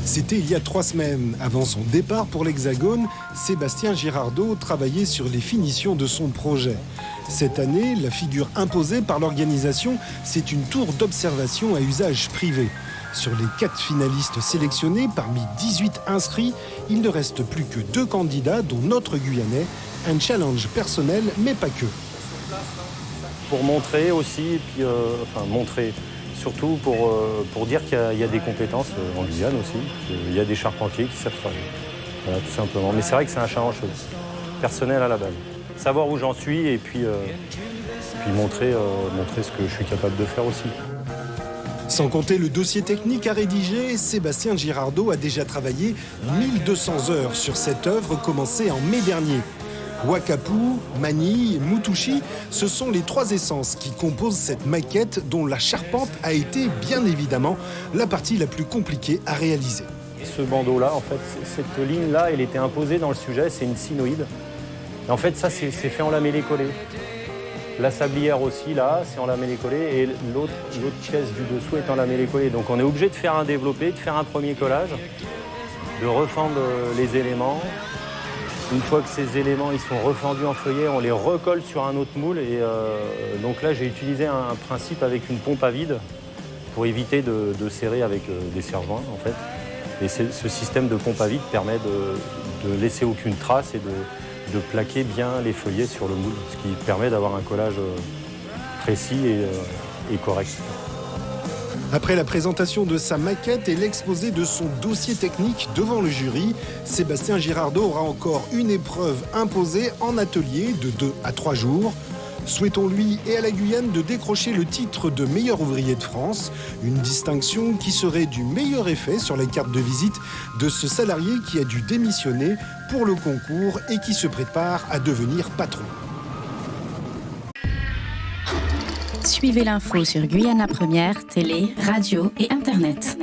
C'était il y a 3 semaines. Avant son départ pour l'Hexagone, Sébastien Girardot travaillait sur les finitions de son projet. Cette année, la figure imposée par l'organisation, c'est une tour d'observation à usage privé. Sur les 4 finalistes sélectionnés, parmi 18 inscrits, il ne reste plus que 2 candidats, dont notre Guyanais. Un challenge personnel, mais pas que. Pour montrer aussi, et puis, montrer surtout pour dire qu'il y a des compétences en Guyane aussi. Il y a des charpentiers qui savent travailler. Voilà, tout simplement. Mais c'est vrai que c'est un challenge personnel à la base. Savoir où j'en suis et puis montrer ce que je suis capable de faire aussi. Sans compter le dossier technique à rédiger, Sébastien Girardot a déjà travaillé 1200 heures sur cette œuvre commencée en mai dernier. Wakapu, Manille, Mutushi, ce sont les 3 essences qui composent cette maquette dont la charpente a été bien évidemment la partie la plus compliquée à réaliser. Ce bandeau-là, en fait, cette ligne-là, elle était imposée dans le sujet, c'est une sinoïde. Et en fait, ça, c'est fait en lamellé-collé. La sablière aussi, là, c'est en lamellé-collé et l'autre pièce du dessous est en lamellé-collé. Donc on est obligé de faire un développé, de faire un premier collage, de refendre les éléments. Une fois que ces éléments ils sont refendus en feuillet, on les recolle sur un autre moule. Et donc là, j'ai utilisé un principe avec une pompe à vide pour éviter de serrer avec des serre-joints, en fait. Et ce système de pompe à vide permet de laisser aucune trace et de plaquer bien les feuillets sur le moule, ce qui permet d'avoir un collage précis et correct. Après la présentation de sa maquette et l'exposé de son dossier technique devant le jury, Sébastien Girardot aura encore une épreuve imposée en atelier de 2 à 3 jours. Souhaitons-lui et à la Guyane de décrocher le titre de meilleur ouvrier de France, une distinction qui serait du meilleur effet sur les cartes de visite de ce salarié qui a dû démissionner pour le concours et qui se prépare à devenir patron. Suivez l'info sur Guyana Première, télé, radio et internet.